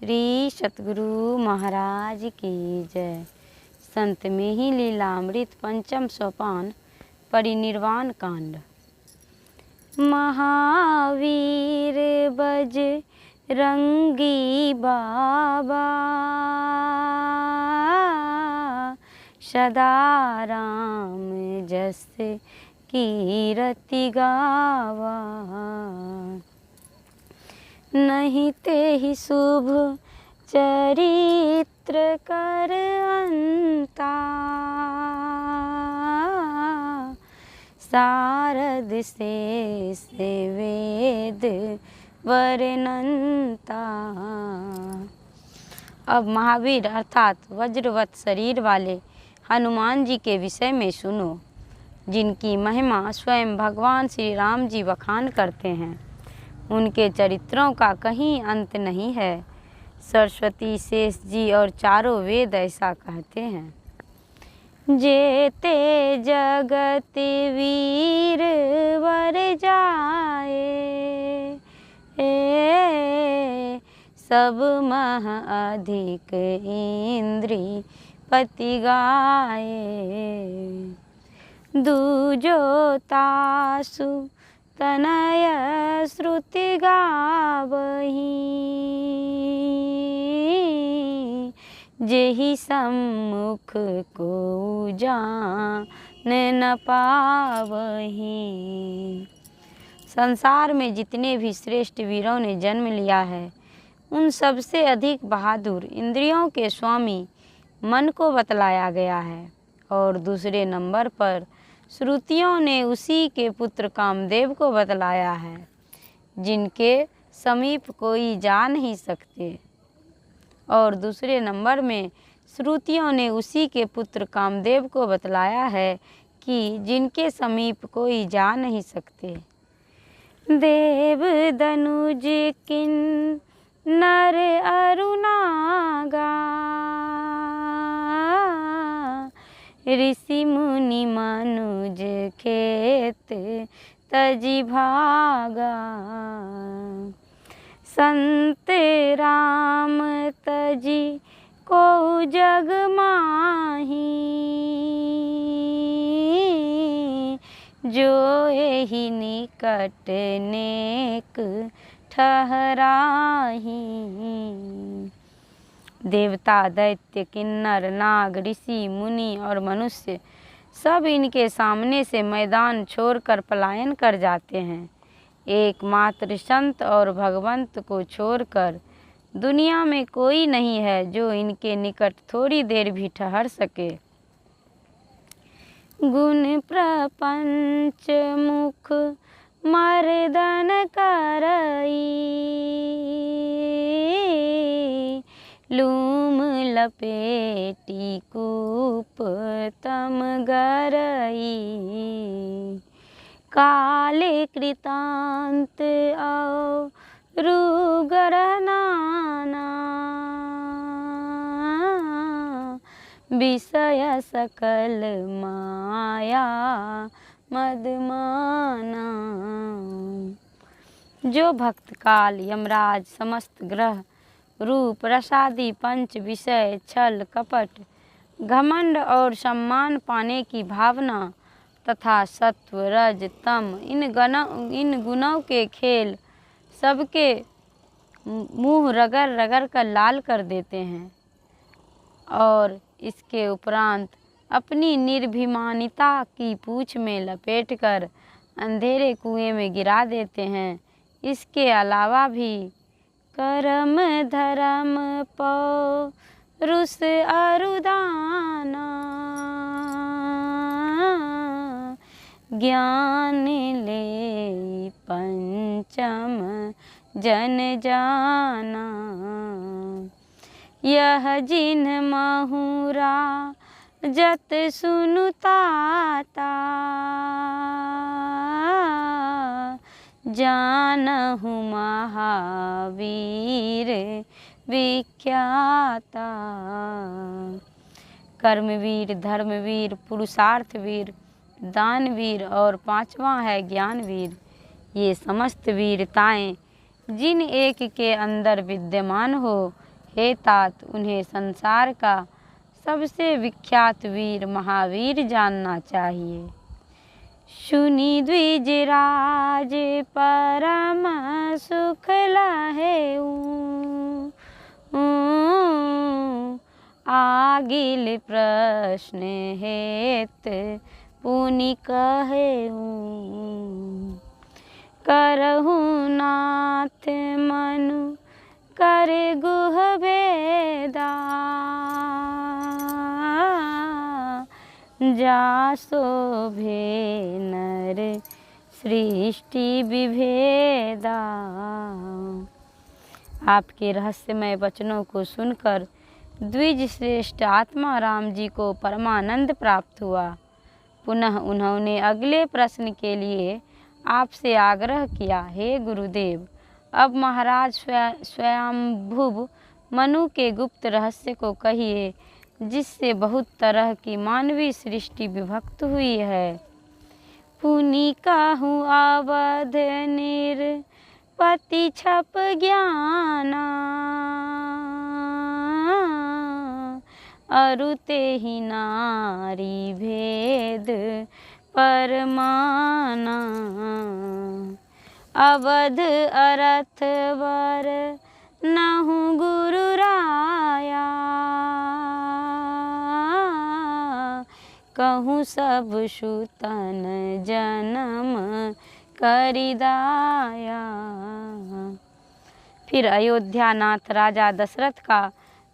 श्री सतगुरु महाराज की जय। संत में ही लीलामृत पंचम सोपान परिनिर्वाण कांड। महावीर बजरंगी बाबा सदा राम जस कीरति गावा। नहीं ते ही शुभ चरित्र कर अंता, शारद से वेद वर्णनता। अब महावीर अर्थात वज्रवत शरीर वाले हनुमान जी के विषय में सुनो, जिनकी महिमा स्वयं भगवान श्री राम जी बखान करते हैं। उनके चरित्रों का कहीं अंत नहीं है। सरस्वती शेष जी और चारों वेद ऐसा कहते हैं। जेते जगत वीर वर जाए, सब मह अधिक इंद्री पति गाए। दूजो तासु तनय श्रुति गावही, जेहि सम्मुख को जान न पावही। संसार में जितने भी श्रेष्ठ वीरों ने जन्म लिया है, उन सबसे अधिक बहादुर इंद्रियों के स्वामी मन को बतलाया गया है। और दूसरे नंबर पर श्रुतियों ने उसी के पुत्र कामदेव को बतलाया है, जिनके समीप कोई जा नहीं सकते। और दूसरे नंबर में श्रुतियों ने उसी के पुत्र कामदेव को बतलाया है कि जिनके समीप कोई जा नहीं सकते। देव दनुज किन नर अरुनागा, ऋषि मुनि मनुज खेत तजी भागा। संत राम तजी को जग माही, जो एहि निकट नेक ठहराही। देवता, दैत्य, किन्नर, नाग, ऋषि, मुनि और मनुष्य सब इनके सामने से मैदान छोड़कर पलायन कर जाते हैं। एकमात्र संत और भगवंत को छोड़कर दुनिया में कोई नहीं है जो इनके निकट थोड़ी देर भी ठहर सके। गुण प्रपंच मुख मर्दन करई, लूम लपेटी कूप तम गरई। काले कृतांत रुगरनाना, विषय सकल माया मदमाना। जो भक्त काल, यमराज, समस्त ग्रह, रूप, रसादि, पंच विषय, छल, कपट, घमंड और सम्मान पाने की भावना तथा सत्व, रज, तम इन गुणों के खेल सबके मुंह रगड़ रगड़ कर लाल कर देते हैं, और इसके उपरांत अपनी निर्भिमानिता की पूंछ में लपेटकर अंधेरे कुएं में गिरा देते हैं। इसके अलावा भी करम धर्म पौरुष अरुदाना, ज्ञान ले पंचम जन जाना। यह जिन महुरा जत सुनुताता, जानहु महावीर विख्याता। कर्मवीर, धर्मवीर, पुरुषार्थवीर, दानवीर और पांचवा है ज्ञानवीर। ये समस्त वीरताएं जिन एक के अंदर विद्यमान हो, हे तात, उन्हें संसार का सबसे विख्यात वीर महावीर जानना चाहिए। सुनी द्विजराज परम सुख लहेऊ, आगिल प्रश्न हेत पुनि कहेऊ। करहु नाथ मनु करे गुह भेदा, जासो भे नर सृष्टि विभेदा। आपके रहस्यमय वचनों को सुनकर द्विज श्रेष्ठ आत्मा राम जी को परमानंद प्राप्त हुआ। पुनः उन्होंने अगले प्रश्न के लिए आपसे आग्रह किया, हे गुरुदेव, अब महाराज स्वयंभुव मनु के गुप्त रहस्य को कहिए, जिससे बहुत तरह की मानवीय सृष्टि विभक्त हुई है। पुनि कहूँ अवध निरपति छप ज्ञाना, अरुते ही नारी भेद परमाना। अवध अरथ वर नहु गुरु राया, कहूँ सब सुतन जन्म करिदाया। फिर अयोध्यानाथ राजा दशरथ का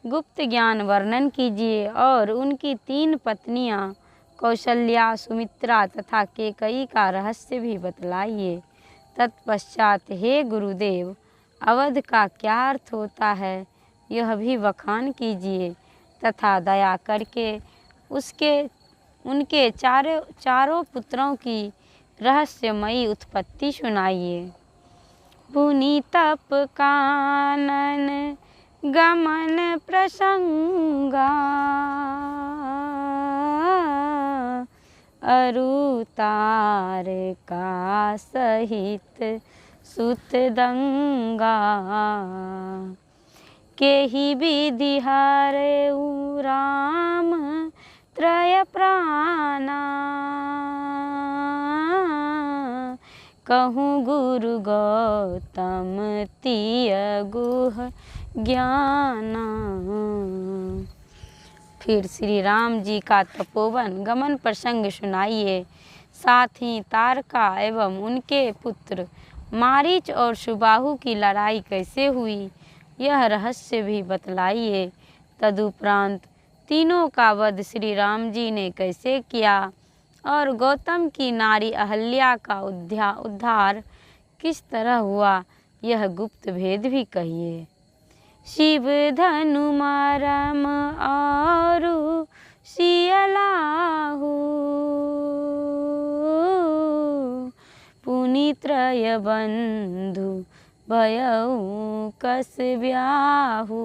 गुप्त ज्ञान वर्णन कीजिए और उनकी 3 पत्नियां कौशल्या, सुमित्रा तथा केकई का रहस्य भी बतलाइए। तत्पश्चात हे गुरुदेव, अवध का क्या अर्थ होता है यह भी बखान कीजिए तथा दया करके उनके चारों पुत्रों की रहस्यमयी उत्पत्ति सुनाइए। पुनि तप कानन गमन प्रसंगा, अरुतार का सहित सुत दंगा। केहि विधि हरऊ राम त्रय प्राणा, कहूँ गुरु गौतम तिय गुह ज्ञाना। फिर श्री राम जी का तपोवन गमन प्रसंग सुनाइए, साथ ही तारका एवं उनके पुत्र मारीच और सुबाहु की लड़ाई कैसे हुई यह रहस्य भी बतलाइए। तदुपरांत तीनों का वध श्री राम जी ने कैसे किया और गौतम की नारी अहल्या का उद्धार किस तरह हुआ यह गुप्त भेद भी कहिए। शिव धनु मरम औरु सियलाहु, पुनि त्रय बंधु भयऊ कस ब्याहु।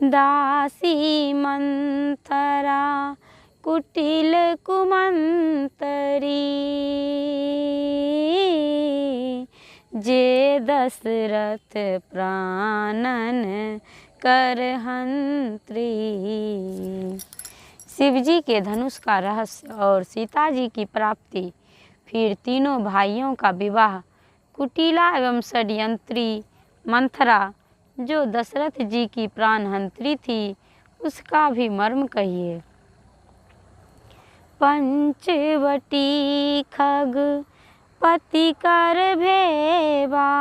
दासी मंथरा कुटिल कुमंतरी, जे दशरथ प्राणन करहंत्री। शिवजी के धनुष का रहस्य और सीता जी की प्राप्ति, फिर तीनों भाइयों का विवाह, कुटिला एवं षड्यंत्री मंथरा जो दशरथ जी की प्राणहंत्री थी उसका भी मर्म कहिए। पंचवटी खग पति कर भेवा,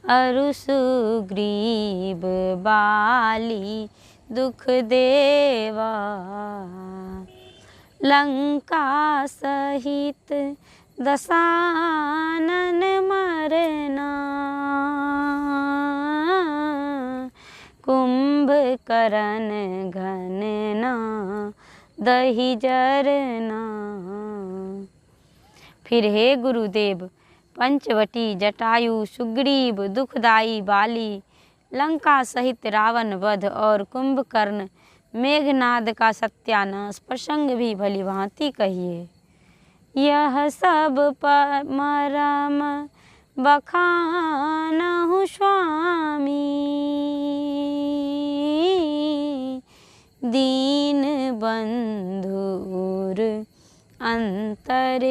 अरु सुग्रीव बाली दुख देवा। लंका सहित दशानन मरना, कुंभकर्ण घनना दही जरना। फिर हे गुरुदेव, पंचवटी, जटायु, सुग्रीव, दुखदाई बाली, लंका सहित रावण वध और कुंभकर्ण मेघनाद का सत्यानाश प्रसंग भी भली भांति कहिए। यह सब मरम बखानहु स्वामी। दीन बंधुर अंतर्यामी।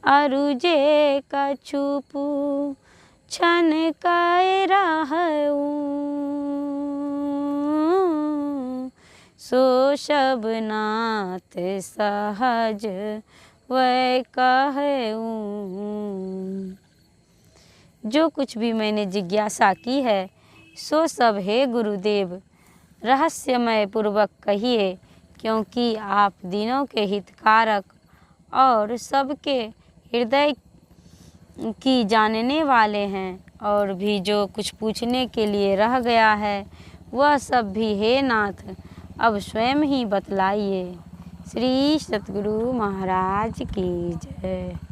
अरुजे कछु पूछन कै रहऊ। सो सब नाथ सहज वै कहऊँ। जो कुछ भी मैंने जिज्ञासा की है सो सब हे गुरुदेव रहस्यमय पूर्वक कहिए, क्योंकि आप दिनों के हितकारक और सबके हृदय की जानने वाले हैं। और भी जो कुछ पूछने के लिए रह गया है वह सब भी हे नाथ अब स्वयं ही बतलाइए। श्री सतगुरु महाराज की जय।